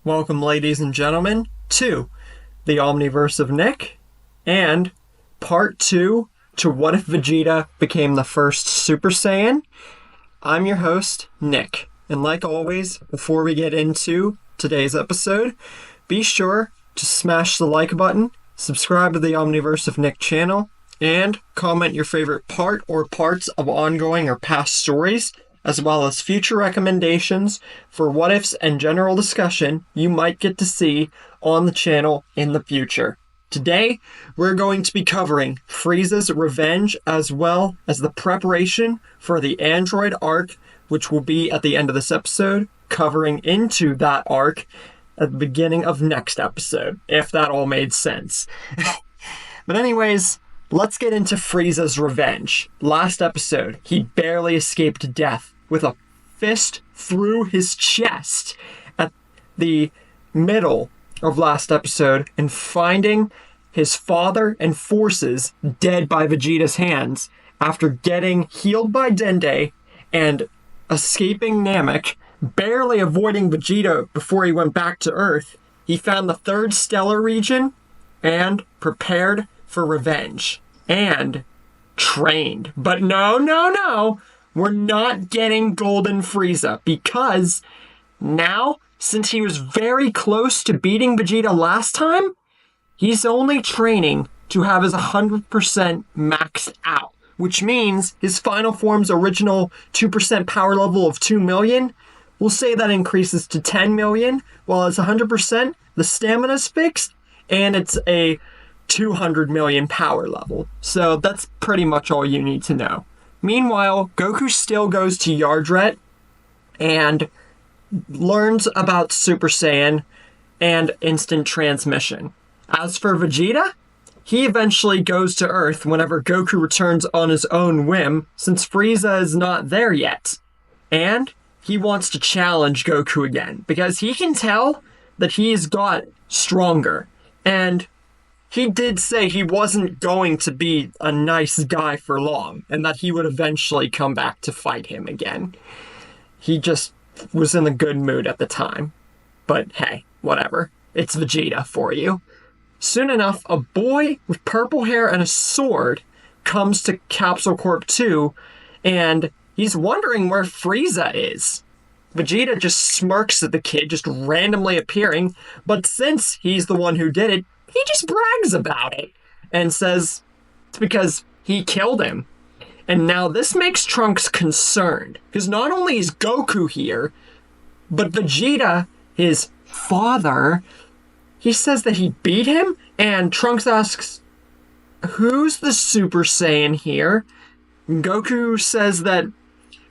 Welcome, ladies and gentlemen, to the Omniverse of Nick, and part 2 to What If Vegeta Became the First Super Saiyan. I'm your host, Nick, and like always, before we get into today's episode, be sure to smash the like button, subscribe to the Omniverse of Nick channel, and comment your favorite part or parts of ongoing or past stories, as well as future recommendations for what-ifs and general discussion you might get to see on the channel in the future. Today, we're going to be covering Frieza's revenge as well as the preparation for the android arc, which will be at the end of this episode, covering into that arc at the beginning of next episode, if that all made sense. But anyways, let's get into Frieza's revenge. Last episode, he barely escaped death with a fist through his chest at the middle of last episode and finding his father and forces dead by Vegeta's hands after getting healed by Dende and escaping Namek, barely avoiding Vegeta before he went back to Earth. He found the third stellar region and prepared for revenge. And trained. But no. We're not getting Golden Frieza because now, since he was very close to beating Vegeta last time, he's only training to have his 100% maxed out, which means his final form's original 2% power level of 2 million, we'll say that increases to 10 million, while it's 100%, the stamina's fixed, and it's a 200 million power level. So that's pretty much all you need to know. Meanwhile, Goku still goes to Yardrat and learns about Super Saiyan and instant transmission. As for Vegeta, he eventually goes to Earth whenever Goku returns on his own whim, since Frieza is not there yet. And he wants to challenge Goku again, because he can tell that he's got stronger. And he did say he wasn't going to be a nice guy for long, and that he would eventually come back to fight him again. He just was in a good mood at the time. But hey, whatever. It's Vegeta for you. Soon enough, a boy with purple hair and a sword comes to Capsule Corp 2, and he's wondering where Frieza is. Vegeta just smirks at the kid just randomly appearing, but since he's the one who did it, he just brags about it and says it's because he killed him. And now this makes Trunks concerned, because not only is Goku here, but Vegeta, his father, he says that he beat him, and Trunks asks, who's the Super Saiyan here? And Goku says that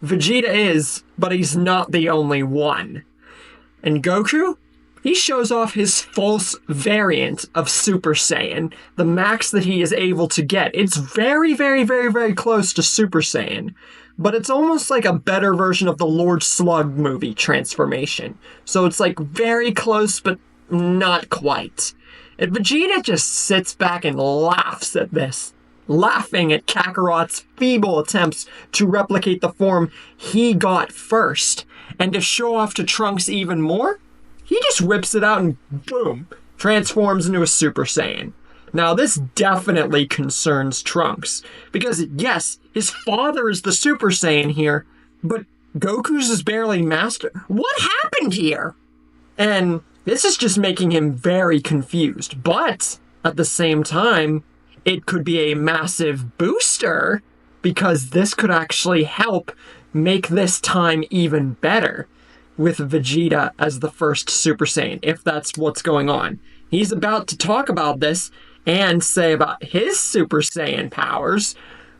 Vegeta is, but he's not the only one. And Goku, he shows off his false variant of Super Saiyan, the max that he is able to get. It's very, very, very, very close to Super Saiyan, but it's almost like a better version of the Lord Slug movie transformation. So it's like very close, but not quite. And Vegeta just sits back and laughs at this, laughing at Kakarot's feeble attempts to replicate the form he got first. And to show off to Trunks even more, he just whips it out and boom, transforms into a Super Saiyan. Now this definitely concerns Trunks, because yes, his father is the Super Saiyan here, but Goku's is barely master. What happened here? And this is just making him very confused, but at the same time, it could be a massive booster, because this could actually help make this time even better, with Vegeta as the first Super Saiyan, if that's what's going on. He's about to talk about this and say about his Super Saiyan powers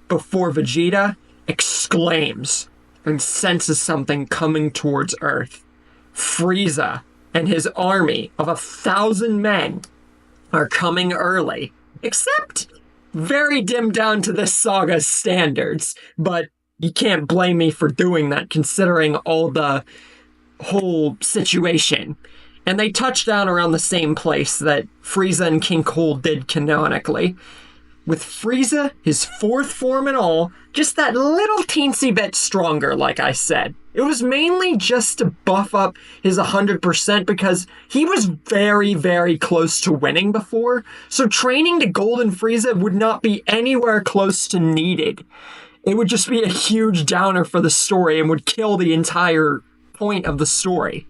before Vegeta exclaims and senses something coming towards Earth. Frieza and his army of 1,000 men are coming early, except very dimmed down to this saga's standards, but you can't blame me for doing that considering all the whole situation. And they touch down around the same place that Frieza and King Cool did canonically. With Frieza, his fourth form and all, just that little teensy bit stronger, like I said. It was mainly just to buff up his 100% because he was very, very close to winning before, so training to Golden Frieza would not be anywhere close to needed. It would just be a huge downer for the story and would kill the entire point of the story.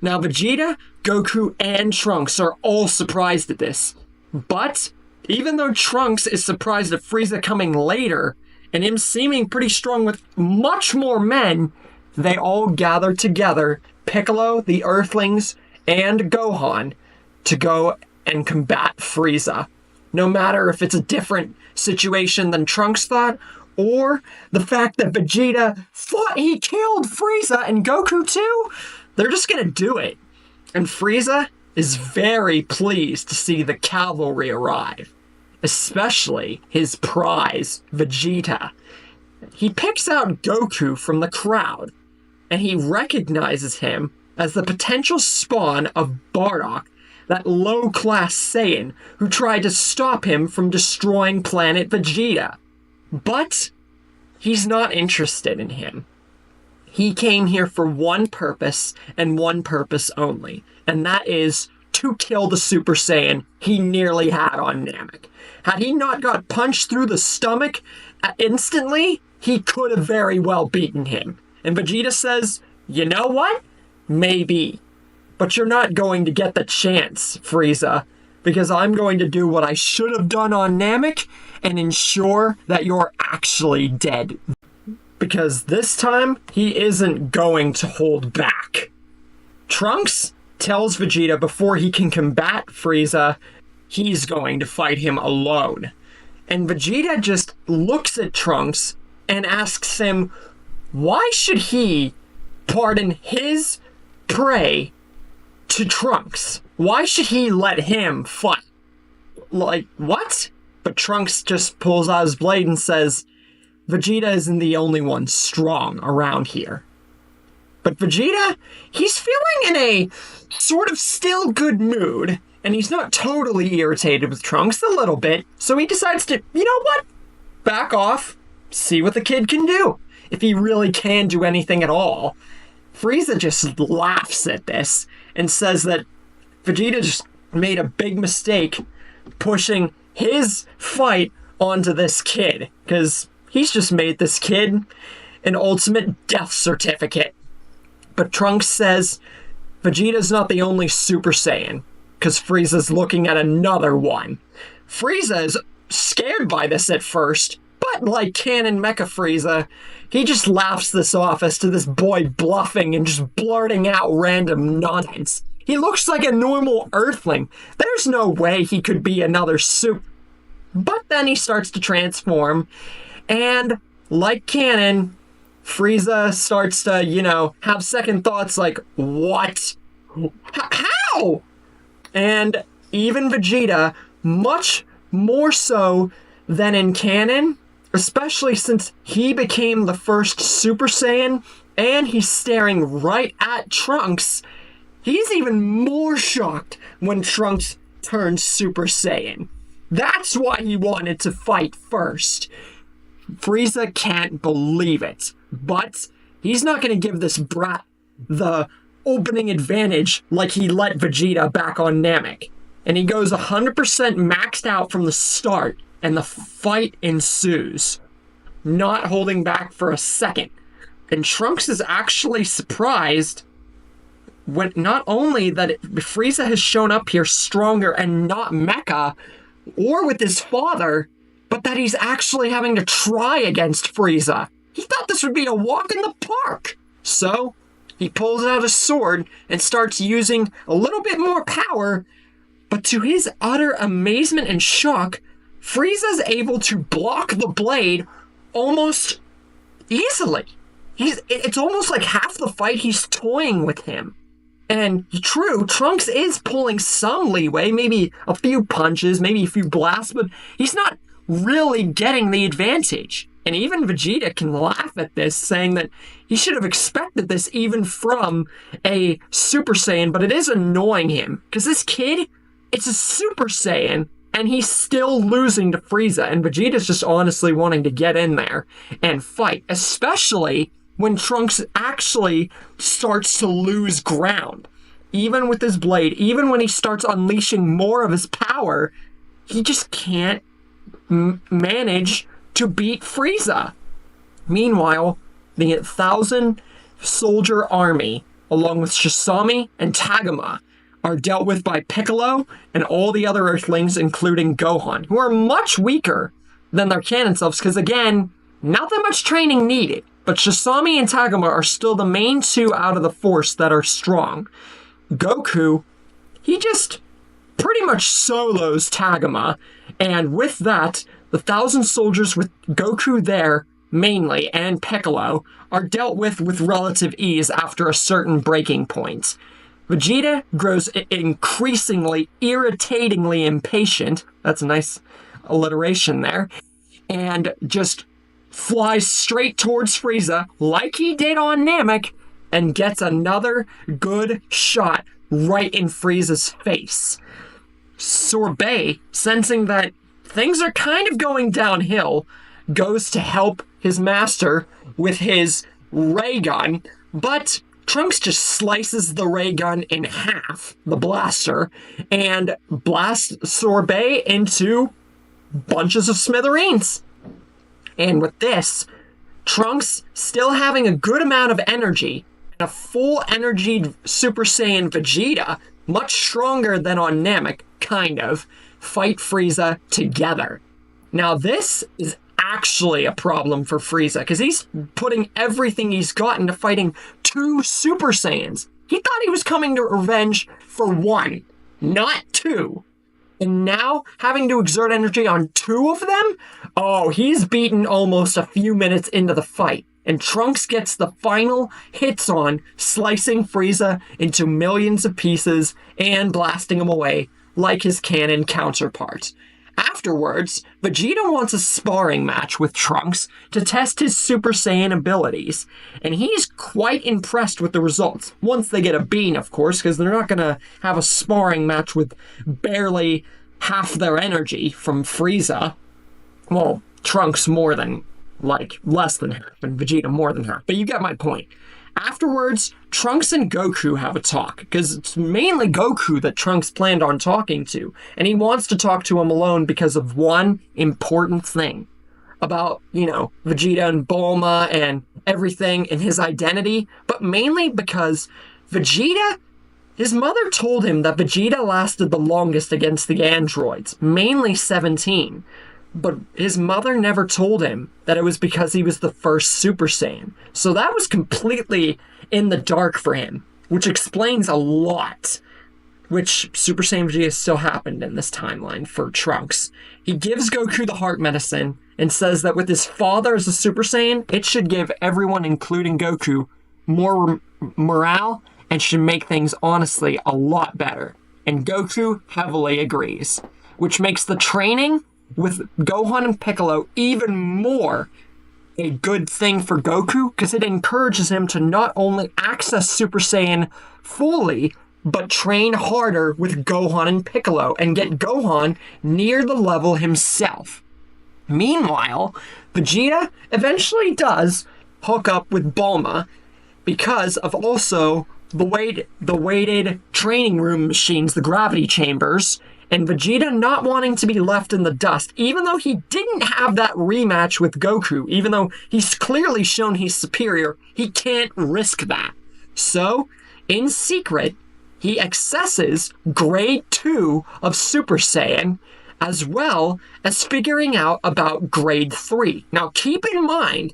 Now, Vegeta, Goku, and Trunks are all surprised at this. But, even though Trunks is surprised at Frieza coming later, and him seeming pretty strong with much more men, they all gather together, Piccolo, the Earthlings, and Gohan, to go and combat Frieza. No matter if it's a different situation than Trunks thought, or the fact that Vegeta thought he killed Frieza and Goku too, they're just gonna do it. And Frieza is very pleased to see the cavalry arrive, especially his prize, Vegeta. He picks out Goku from the crowd, and he recognizes him as the potential spawn of Bardock, that low-class Saiyan who tried to stop him from destroying planet Vegeta. But he's not interested in him. He came here for one purpose, and one purpose only, and that is to kill the Super Saiyan he nearly had on Namek. Had he not got punched through the stomach instantly, he could have very well beaten him. And Vegeta says, you know what? Maybe. But you're not going to get the chance, Frieza, because I'm going to do what I should have done on Namek and ensure that you're actually dead. Because this time, he isn't going to hold back. Trunks tells Vegeta before he can combat Frieza, he's going to fight him alone. And Vegeta just looks at Trunks and asks him, why should he pardon his prey to Trunks? Why should he let him fight? Like, what? But Trunks just pulls out his blade and says, Vegeta isn't the only one strong around here. But Vegeta, he's feeling in a sort of still good mood, and he's not totally irritated with Trunks, a little bit, so he decides to, you know what? Back off, see what the kid can do, if he really can do anything at all. Frieza just laughs at this and says that Vegeta just made a big mistake pushing his fight onto this kid, because he's just made this kid an ultimate death certificate. But Trunks says Vegeta's not the only Super Saiyan, because Frieza's looking at another one. Frieza is scared by this at first, but like Canon Mecha Frieza, he just laughs this off as to this boy bluffing and just blurting out random nonsense. He looks like a normal Earthling. There's no way he could be another Super. But then he starts to transform, and like Canon, Frieza starts to, have second thoughts like, what? How? And even Vegeta, much more so than in canon, especially since he became the first Super Saiyan, and he's staring right at Trunks, he's even more shocked when Trunks turns Super Saiyan. That's why he wanted to fight first. Frieza can't believe it, but he's not going to give this brat the opening advantage like he let Vegeta back on Namek. And he goes 100% maxed out from the start, and the fight ensues, not holding back for a second. And Trunks is actually surprised when not only that Frieza has shown up here stronger and not Mecha, or with his father, but that he's actually having to try against Frieza. He thought this would be a walk in the park. So, he pulls out a sword and starts using a little bit more power, but to his utter amazement and shock, Frieza's able to block the blade almost easily. It's almost like half the fight he's toying with him. And true, Trunks is pulling some leeway, maybe a few punches, maybe a few blasts, but he's not really getting the advantage. And even Vegeta can laugh at this, saying that he should have expected this even from a Super Saiyan, but it is annoying him. Because this kid, it's a Super Saiyan, and he's still losing to Frieza, and Vegeta's just honestly wanting to get in there and fight, especially when Trunks actually starts to lose ground. Even with his blade, even when he starts unleashing more of his power, he just can't manage to beat Frieza. Meanwhile, the 1,000-soldier army, along with Sasami and Tagoma, are dealt with by Piccolo and all the other Earthlings, including Gohan, who are much weaker than their canon selves, because again, not that much training needed. But Sasami and Tagoma are still the main two out of the force that are strong. Goku, he just pretty much solos Tagoma, and with that, the 1,000 soldiers with Goku there, mainly, and Piccolo, are dealt with relative ease after a certain breaking point. Vegeta grows increasingly, irritatingly impatient, that's a nice alliteration there, and just flies straight towards Frieza, like he did on Namek, and gets another good shot right in Frieza's face. Sorbet, sensing that things are kind of going downhill, goes to help his master with his ray gun, but Trunks just slices the ray gun in half, the blaster, and blasts Sorbet into bunches of smithereens. And with this, Trunks still having a good amount of energy, and a full energied Super Saiyan Vegeta, much stronger than on Namek, kind of, fight Frieza together. Now this is actually a problem for Frieza, because he's putting everything he's got into fighting two Super Saiyans. He thought he was coming to revenge for one, not two. And now, having to exert energy on two of them? Oh, he's beaten almost a few minutes into the fight. And Trunks gets the final hits on, slicing Frieza into millions of pieces and blasting him away like his canon counterpart. Afterwards, Vegeta wants a sparring match with Trunks to test his Super Saiyan abilities, and he's quite impressed with the results. Once they get a bean, of course, because they're not going to have a sparring match with barely half their energy from Frieza. Well, Trunks more than, less than half, and Vegeta more than half, but you get my point. Afterwards, Trunks and Goku have a talk, because it's mainly Goku that Trunks planned on talking to, and he wants to talk to him alone because of one important thing. About, Vegeta and Bulma and everything and his identity, but mainly because Vegeta, his mother told him that Vegeta lasted the longest against the androids, mainly 17. But his mother never told him that it was because he was the first Super Saiyan. So that was completely in the dark for him, which explains a lot. Which Super Saiyan Vegeta still happened in this timeline for Trunks. He gives Goku the heart medicine and says that with his father as a Super Saiyan, it should give everyone, including Goku, more morale and should make things honestly a lot better. And Goku heavily agrees, which makes the training with Gohan and Piccolo even more a good thing for Goku, because it encourages him to not only access Super Saiyan fully, but train harder with Gohan and Piccolo and get Gohan near the level himself. Meanwhile, Vegeta eventually does hook up with Bulma because of also the weighted training room machines, the gravity chambers, and Vegeta not wanting to be left in the dust, even though he didn't have that rematch with Goku, even though he's clearly shown he's superior, he can't risk that. So, in secret, he accesses Grade 2 of Super Saiyan, as well as figuring out about Grade 3. Now, keep in mind,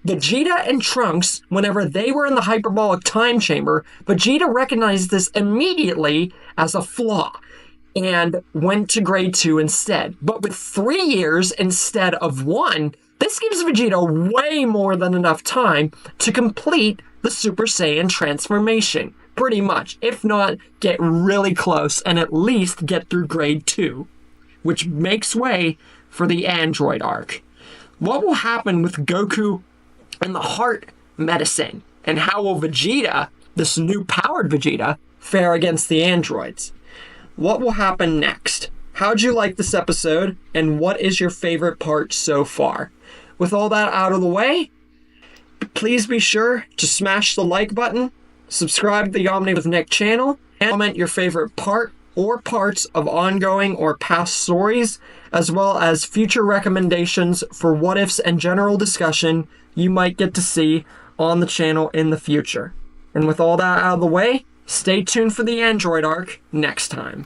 Vegeta and Trunks, whenever they were in the hyperbolic time chamber, Vegeta recognized this immediately as a flaw and went to Grade 2 instead. But with 3 years instead of 1, this gives Vegeta way more than enough time to complete the Super Saiyan transformation. Pretty much, if not get really close and at least get through Grade 2, which makes way for the android arc. What will happen with Goku and the heart medicine, and how will Vegeta, this new powered Vegeta, fare against the androids? What will happen next? How'd you like this episode, and what is your favorite part so far? With all that out of the way, Please be sure to smash the like button, subscribe to the Omni with Nick channel, and comment your favorite part or parts of ongoing or past stories, as well as future recommendations for what ifs and general discussion you might get to see on the channel in the future. And with all that out of the way, stay tuned for the Android arc next time.